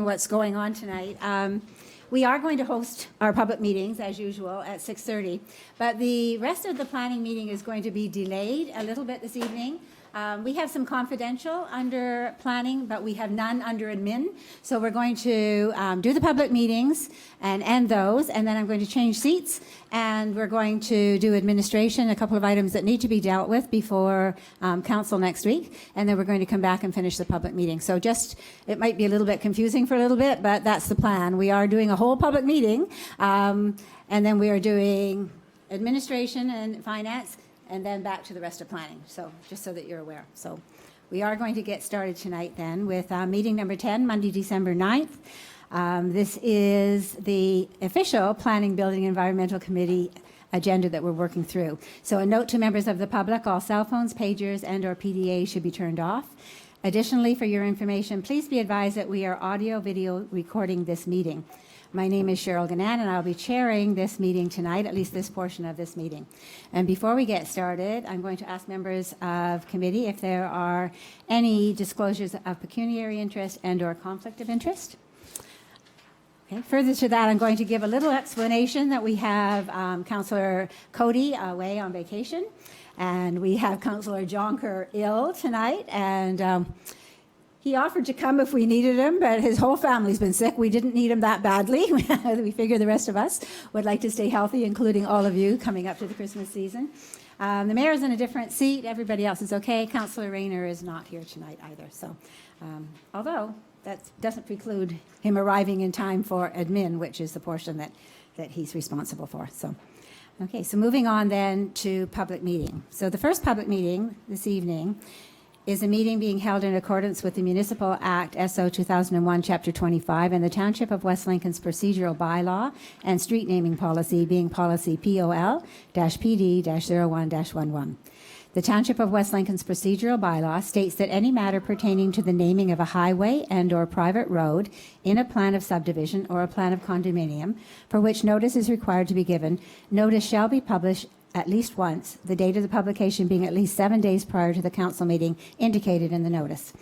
What's going on tonight. We are going to host our public meetings as usual at 6:30, but the rest of the planning meeting is going to be delayed a little bit this evening. We have some confidential under planning, but we have none under admin. So we're going to do the public meetings and end those, and then I'm going to change seats, and we're going to do administration, a couple of items that need to be dealt with before council next week, and then we're going to come back and finish the public meeting. So just, it might be a little bit confusing for a little bit, but that's the plan. We are doing a whole public meeting, and then we are doing administration and finance, and then back to the rest of planning. So just so that you're aware. So we are going to get started tonight then with meeting number 10, Monday, December 9th. This is the official Planning, Building, Environmental Committee agenda that we're working through. So a note to members of the public, all cell phones, pagers, and or PDAs should be turned off. Additionally, for your information, please be advised that we are audio-video recording this meeting. My name is Cheryl Gannan, and I'll be chairing this meeting tonight, at least this portion of this meeting. And before we get started, I'm going to ask members of committee if there are any disclosures of pecuniary interest and or conflict of interest. Okay. Further to that, I'm going to give a little explanation that we have Councillor Cody away on vacation, and we have Councillor Jonker ill tonight, and he offered to come if we needed him, but his whole family's been sick. We didn't need him that badly. We figure the rest of us would like to stay healthy, including all of you coming up to the Christmas season. The mayor's in a different seat. Everybody else is okay. Councillor Rayner is not here tonight either. So, although that doesn't preclude him arriving in time for admin, which is the portion that he's responsible for. So, okay, so moving on then to public meeting. So the first public meeting this evening is a meeting being held in accordance with the Municipal Act SO 2001, Chapter 25, and the Township of West Lincoln's procedural bylaw and street naming policy, being policy POL-PD-01-11. The Township of West Lincoln's procedural bylaw states that any matter pertaining to the naming of a highway and or private road in a plan of subdivision or a plan of condominium, for which notice is required to be given, notice shall be published at least once, the date of the publication being at least 7 days prior to the council meeting indicated in the notice.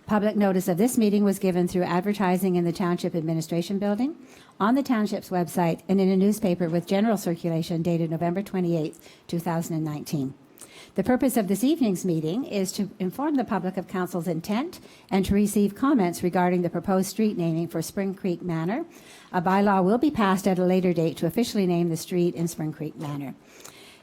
Public notice of this meeting was given through advertising in the Township Administration Building, on the Township's website, and in a newspaper with general circulation dated November 28, 2019. The purpose of this evening's meeting is to inform the public of council's intent and to receive comments regarding the proposed street naming for Spring Creek Manor. A bylaw will be passed at a later date to officially name the street in Spring Creek Manor.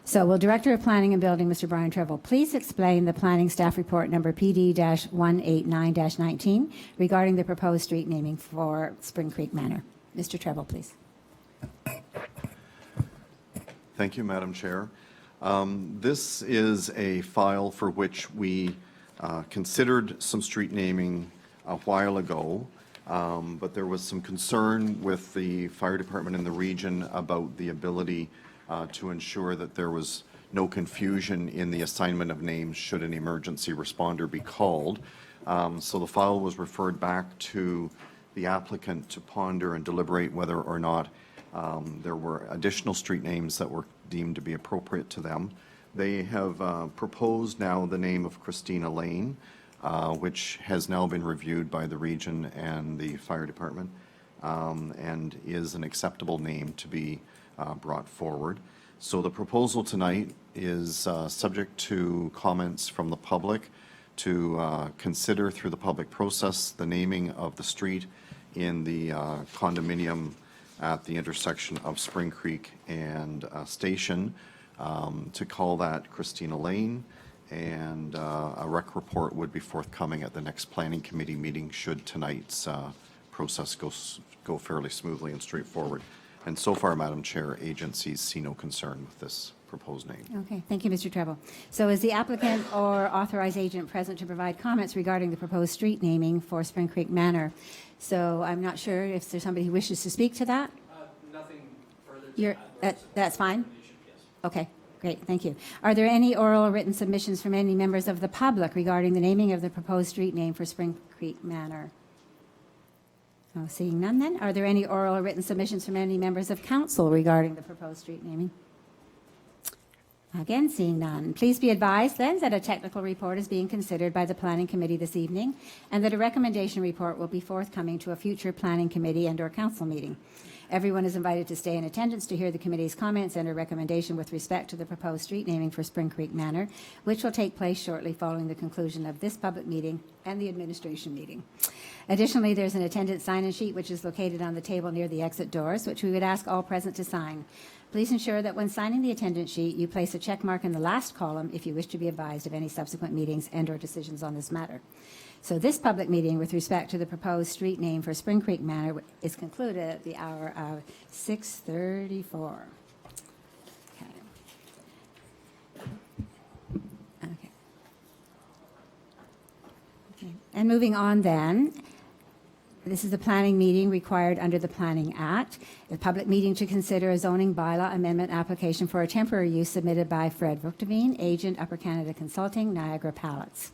So will Director of Planning and Building, Mr. Brian Trevel, please explain the Planning Staff Report number PD-189-19 regarding the proposed street naming for Spring Creek Manor. Mr. Trevel, please. Thank you, Madam Chair. This is a file for which we considered some street naming a while ago, but there was some concern with the fire department in the region about the ability to ensure that there was no confusion in the assignment of names should an emergency responder be called. So the file was referred back to the applicant to ponder and deliberate whether or not there were additional street names that were deemed to be appropriate to them. They have proposed now the name of Christina Lane, which has now been reviewed by the region and the fire department, and is an acceptable name to be brought forward. So the proposal tonight is subject to comments from the public to consider through the public process the naming of the street in the condominium at the intersection of Spring Creek and Station, to call that Christina Lane, and a rec report would be forthcoming at the next planning committee meeting should tonight's process go fairly smoothly and straightforward. And so far, Madam Chair, agencies see no concern with this proposed name. Okay, thank you, Mr. Trevel. So is the applicant or authorized agent present to provide comments regarding the proposed street naming for Spring Creek Manor? So I'm not sure if there's somebody who wishes to speak to that. Nothing further to add. That's fine? Yes. Okay, great, thank you. Are there any oral or written submissions from any members of the public regarding the naming of the proposed street name for Spring Creek Manor? Oh, seeing none then, are there any oral or written submissions from any members of council regarding the proposed street naming? Again, seeing none. Please be advised then that a technical report is being considered by the Planning Committee this evening and that a recommendation report will be forthcoming to a future Planning Committee and/or Council meeting. Everyone is invited to stay in attendance to hear the committee's comments and a recommendation with respect to the proposed street naming for Spring Creek Manor, which will take place shortly following the conclusion of this public meeting and the administration meeting. Additionally, there's an attendance sign-in sheet which is located on the table near the exit doors, which we would ask all present to sign. Please ensure that when signing the attendance sheet, you place a check mark in the last column if you wish to be advised of any subsequent meetings and/or decisions on this matter. So this public meeting with respect to the proposed street name for Spring Creek Manor is concluded at the hour of 6:34. Okay. And moving on then, this is the planning meeting required under the Planning Act, a public meeting to consider a zoning bylaw amendment application for a temporary use submitted by Fred Vuchteveen, agent, Upper Canada Consulting, Niagara Palace.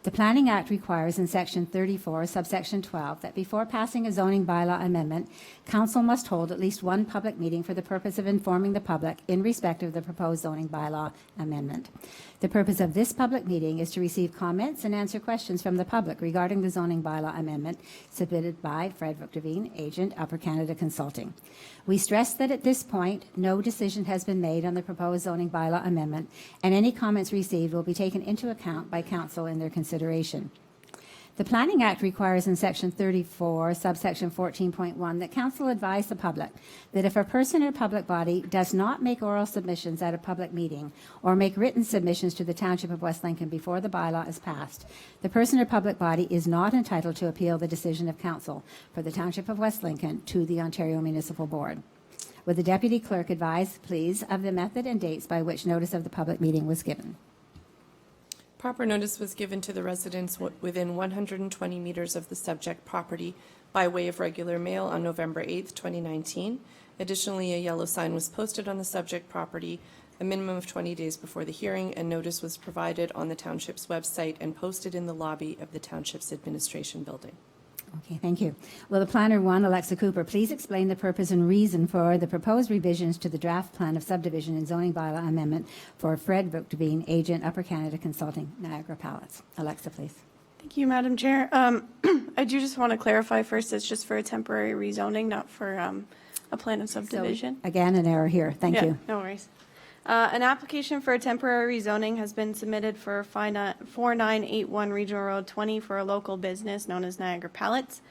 The Planning Act requires in Section 34, subsection 12, that before passing a zoning bylaw amendment, Council must hold at least one public meeting for the purpose of informing the public in respect of the proposed zoning bylaw amendment. The purpose of this public meeting is to receive comments and answer questions from the public regarding the zoning bylaw amendment submitted by Fred Vuchteveen, agent, Upper Canada Consulting. We stress that at this point, no decision has been made on the proposed zoning bylaw amendment, and any comments received will be taken into account by Council in their consideration. The Planning Act requires in Section 34, subsection 14.1, that Council advise the public that if a person or public body does not make oral submissions at a public meeting or make written submissions to the Township of West Lincoln before the bylaw is passed, the person or public body is not entitled to appeal the decision of Council for the Township of West Lincoln to the Ontario Municipal Board. Would the Deputy Clerk advise, please, of the method and dates by which notice of the public meeting was given? Proper notice was given to the residents within 120 meters of the subject property by way of regular mail on November 8th, 2019. Additionally, a yellow sign was posted on the subject property a minimum of 20 days before the hearing, and notice was provided on the Township's website and posted in the lobby of the Township's administration building. Okay, thank you. Will the Planner 1, Alexa Cooper, please explain the purpose and reason for the proposed revisions to the draft plan of subdivision and zoning bylaw amendment for Fred Vuchteveen, agent, Upper Canada Consulting, Niagara Palace. Alexa, please. Thank you, Madam Chair. I do just want to clarify first, it's just for a temporary rezoning, not for a plan of subdivision. So, again, an error here. Thank you. No worries. An application for a temporary rezoning has been submitted for 4981 Regional Road 20 for a local business known as Niagara Pallets.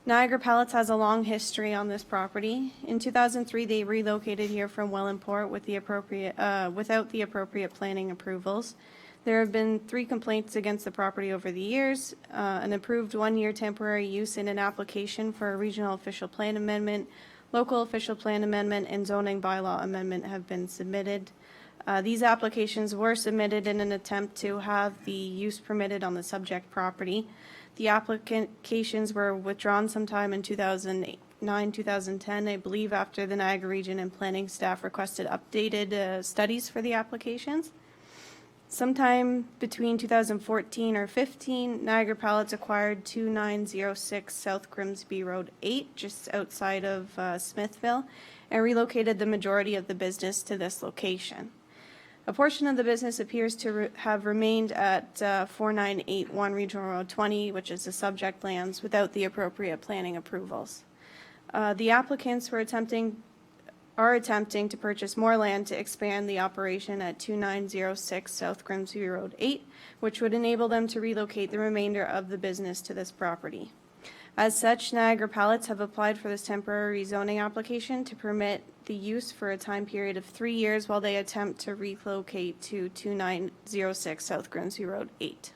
Niagara Pallets has a long history on this property. In 2003, they relocated here from Wellandport with without the appropriate planning approvals. There have been 3 complaints against the property over the years. An approved 1-year temporary use in an application for a regional official plan amendment, local official plan amendment, and zoning bylaw amendment have been submitted. These applications were submitted in an attempt to have the use permitted on the subject property. The applications were withdrawn sometime in 2009, 2010, I believe, after the Niagara Region and Planning staff requested updated studies for the applications. Sometime between 2014 or 15, Niagara Pallets acquired 2906 South Grimsby Road 8, just outside of Smithville, and relocated the majority of the business to this location. A portion of the business appears to have remained at 4981 Regional Road 20, which is the subject lands, without the appropriate planning approvals. The applicants are attempting to purchase more land to expand the operation at 2906 South Grimsby Road 8, which would enable them to relocate the remainder of the business to this property. As such, Niagara Pallets have applied for this temporary rezoning application to permit the use for a time period of 3 years while they attempt to relocate to 2906 South Grimsby Road 8.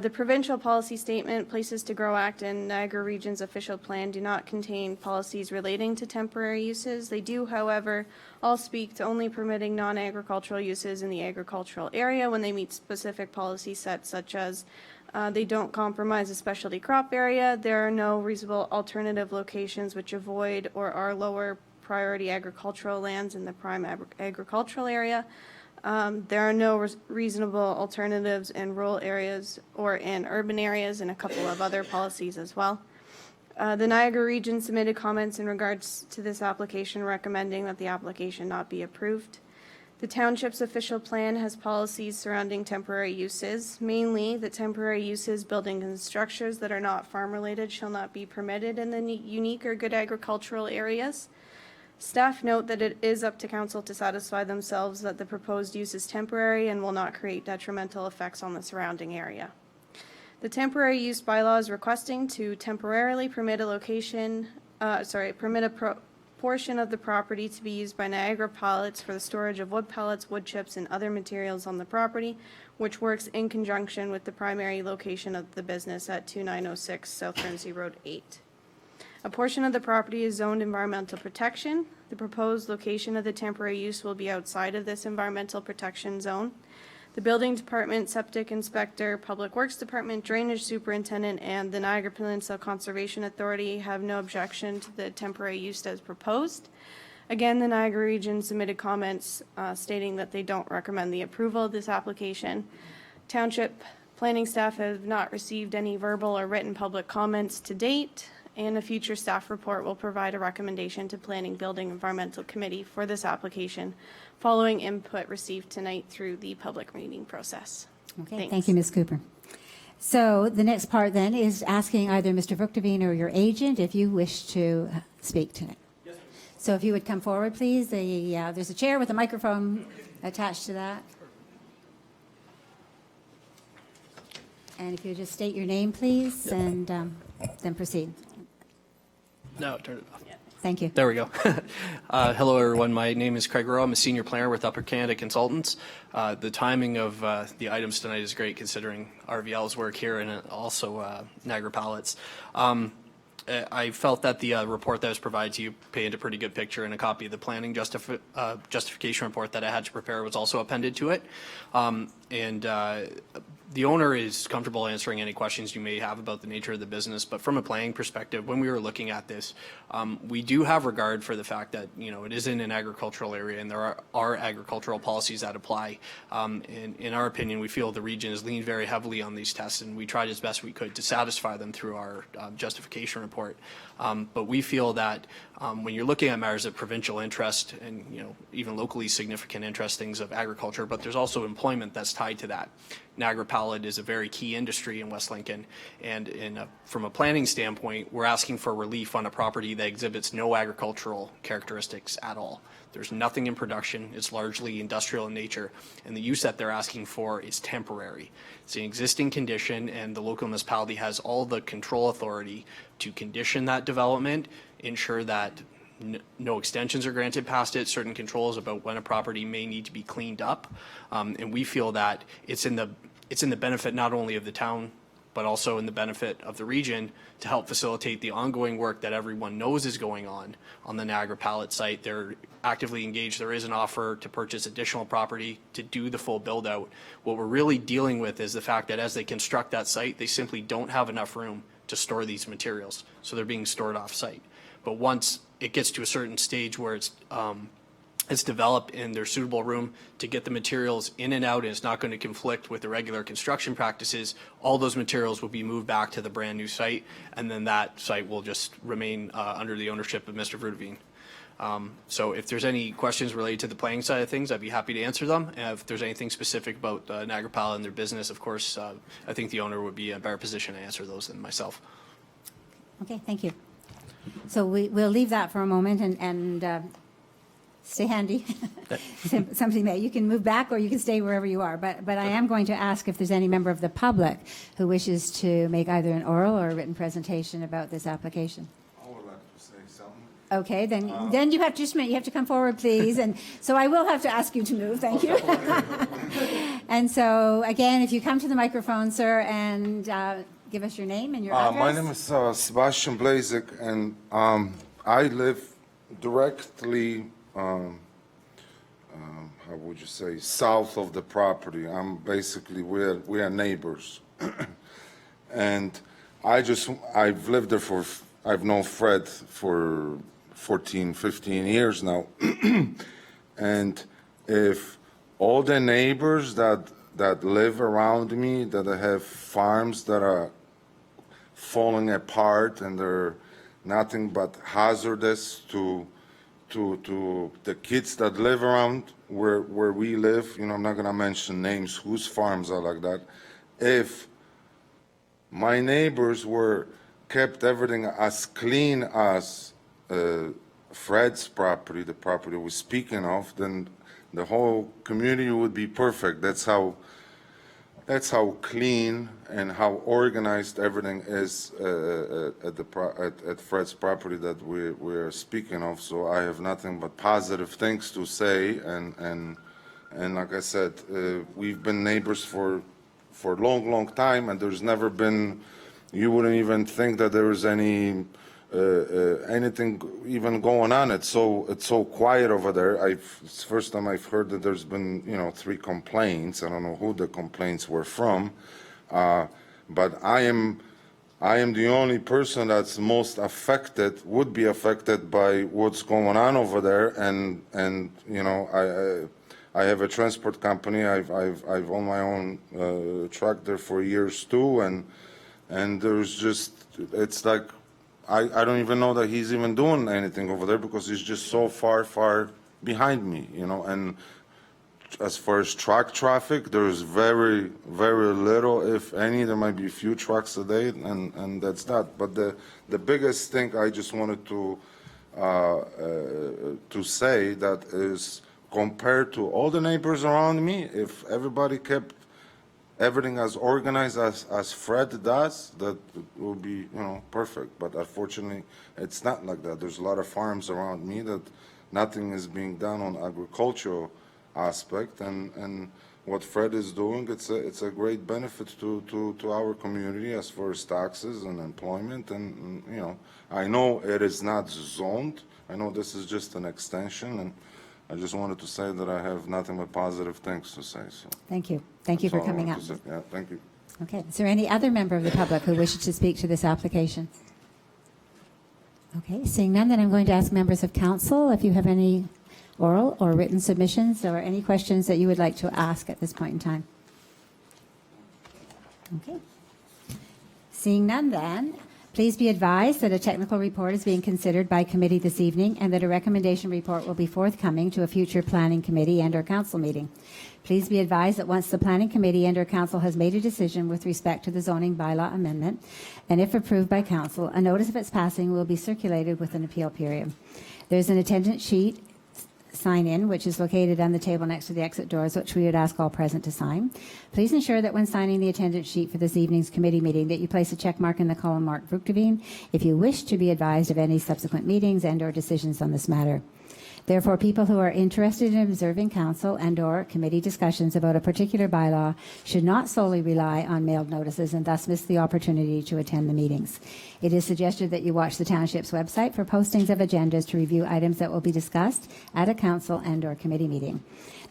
The provincial policy statement, Places to Grow Act, and Niagara Region's official plan do not contain policies relating to temporary uses. They do, however, all speak to only permitting non-agricultural uses in the agricultural area when they meet specific policy sets, such as they don't compromise a specialty crop area, there are no reasonable alternative locations which avoid or are lower priority agricultural lands in the prime agricultural area, there are no reasonable alternatives in rural areas or in urban areas, and a couple of other policies as well. The Niagara Region submitted comments in regards to this application, recommending that the application not be approved. The township's official plan has policies surrounding temporary uses, mainly that temporary uses, buildings and structures that are not farm-related shall not be permitted in the unique or good agricultural areas. Staff note that it is up to council to satisfy themselves that the proposed use is temporary and will not create detrimental effects on the surrounding area. The temporary use bylaw is requesting to temporarily permit a portion of the property to be used by Niagara Pallets for the storage of wood pallets, wood chips, and other materials on the property, which works in conjunction with the primary location of the business at 2906 South Guernsey Road 8. A portion of the property is zoned environmental protection. The proposed location of the temporary use will be outside of this environmental protection zone. The building department, septic inspector, public works department, drainage superintendent, and the Niagara Peninsula Conservation Authority have no objection to the temporary use as proposed. Again, the Niagara region submitted comments stating that they don't recommend the approval of this application. Township planning staff have not received any verbal or written public comments to date, and a future staff report will provide a recommendation to Planning, Building, Environmental Committee for this application, following input received tonight through the public meeting process. Okay, Thanks. thank you, Ms. Cooper. So the next part then is asking either Mr. Vuktavine or your agent if you wish to speak tonight. Yes, ma'am. So if you would come forward, please. There's a chair with a microphone attached to that. And if you just state your name, please, and then proceed. No, turn it off. Thank you. There we go. Hello, everyone. My name is Craig Rowe. I'm a senior planner with Upper Canada Consultants. The timing of the items tonight is great considering RVL's work here and also Niagara Pallets. I felt that the report that was provided to you painted a pretty good picture, and a copy of the planning justification report that I had to prepare was also appended to it. The owner is comfortable answering any questions you may have about the nature of the business, but from a planning perspective, when we were looking at this, we do have regard for the fact that, you know, it is in an agricultural area and there are agricultural policies that apply. In our opinion, we feel the region has leaned very heavily on these tests, and we tried as best we could to satisfy them through our justification report. But we feel that when you're looking at matters of provincial interest and, you know, even locally significant interest, things of agriculture, but there's also employment that's tied to that. Niagara Pallet is a very key industry in West Lincoln, and from a planning standpoint, we're asking for relief on a property that exhibits no agricultural characteristics at all. There's nothing in production. It's largely industrial in nature, and the use that they're asking for is temporary. It's an existing condition, and the local municipality has all the control authority to condition that development, ensure that no extensions are granted past it, certain controls about when a property may need to be cleaned up, and we feel that it's in the benefit not only of the town, but also in the benefit of the region to help facilitate the ongoing work that everyone knows is going on the Niagara Pallet site. They're actively engaged. There is an offer to purchase additional property to do the full build out. What we're really dealing with is the fact that as they construct that site, they simply don't have enough room to store these materials, so they're being stored off site. But once it gets to a certain stage where it's developed and there's suitable room to get the materials in and out, and it's not going to conflict with the regular construction practices, all those materials will be moved back to the brand new site, and then that site will just remain under the ownership of Mr. Vuktavine. So if there's any questions related to the planning side of things, I'd be happy to answer them. And if there's anything specific about Niagara Pallet and their business, of course, I think the owner would be in a better position to answer those than myself. Okay, thank you. So we'll leave that for a moment and stay handy. Something that you can move back or you can stay wherever you are. But I am going to ask if there's any member of the public who wishes to make either an oral or a written presentation about this application. I would like to say something. Okay, then you have to just you have to come forward, please. And so I will have to ask you to move. Thank you. And so again, if you come to the microphone, sir, and give us your name and your address. My name is Sebastian Blazik, and I live directly, how would you say, south of the property. I'm basically, we are neighbors. And I've lived there I've known Fred for 14, 15 years now. And if all the neighbors that live around me, that have farms that are falling apart and they're nothing but hazardous to the kids that live around where we live, you know, I'm not gonna mention names, whose farms are like that. If my neighbors were kept everything as clean as Fred's property, the property we're speaking of, then the whole community would be perfect. That's how clean and how organized everything is at Fred's property that we're speaking of. So I have nothing but positive things to say. And like I said, we've been neighbors for a long time, and there's never been. You wouldn't even think that there was anything even going on. It's so quiet over there. It's the first time I've heard that there's been 3 complaints. I don't know who the complaints were from, but I am the only person that's most affected, would be affected by what's going on over there. And I have a transport company. I've owned my own truck there for years too, and there's just, it's like, I don't even know that he's even doing anything over there because he's just so far behind me, and as far as truck traffic, there's very little, if any. There might be a few trucks a day, and that's that. But the biggest thing I just wanted to say that is, compared to all the neighbors around me, if everybody kept everything as organized as Fred does, that will be, perfect. But unfortunately, it's not like that. There's a lot of farms around me that nothing is being done on agricultural aspect, and what Fred is doing, it's a great benefit to our community as far as taxes and employment. And I know it is not zoned. I know this is just an extension, and I just wanted to say that I have nothing but positive things to say. So Thank you. Thank you for that's all I coming up. wanted to say. Yeah, thank you. Okay. Is there any other member of the public who wishes to speak to this application? Okay. Seeing none, then I'm going to ask members of council if you have any oral or written submissions or any questions that you would like to ask at this point in time. Okay. Seeing none, then, please be advised that a technical report is being considered by committee this evening and that a recommendation report will be forthcoming to a future planning committee and/or council meeting. Please be advised that once the planning committee and/or council has made a decision with respect to the zoning bylaw amendment, and if approved by council, a notice of its passing will be circulated with an appeal period. There's an attendance sheet sign-in, which is located on the table next to the exit doors, which we would ask all present to sign. Please ensure that when signing the attendance sheet for this evening's committee meeting that you place a check mark in the column marked Vroegteveen if you wish to be advised of any subsequent meetings and/or decisions on this matter. Therefore, people who are interested in observing council and/or committee discussions about a particular bylaw should not solely rely on mailed notices and thus miss the opportunity to attend the meetings. It is suggested that you watch the township's website for postings of agendas to review items that will be discussed at a council and/or committee meeting.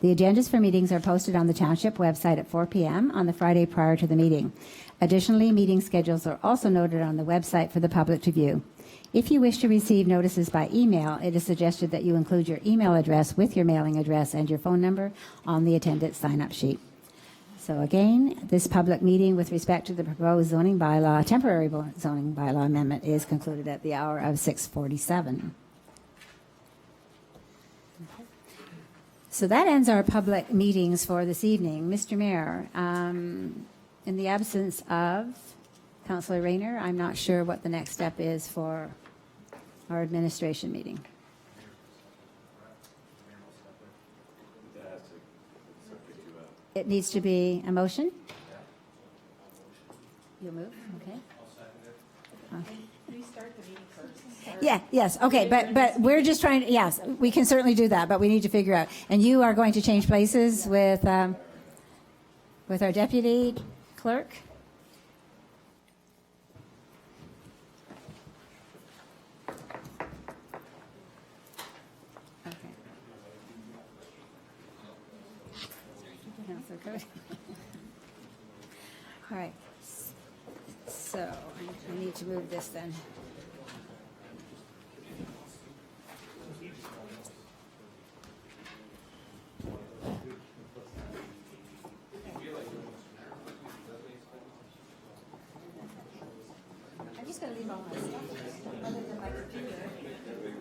The agendas for meetings are posted on the township website at 4 p.m. on the Friday prior to the meeting. Additionally, meeting schedules are also noted on the website for the public to view. If you wish to receive notices by email, it is suggested that you include your email address with your mailing address and your phone number on the attendance sign-up sheet. So again, this public meeting with respect to the proposed zoning bylaw, temporary zoning bylaw amendment is concluded at the hour of 6:47. So that ends our public meetings for this evening. Mr. Mayor, in the absence of Councillor Rayner, I'm not sure what the next step is for our administration meeting. It needs to be a motion? You'll move? Okay. Yeah, yes, okay, but we're just trying to, yes, we can certainly do that, but we need to figure out. And you are going to change places with our deputy clerk? All right, so I need to move this then. I'm just going to leave all my stuff here, other than my computer.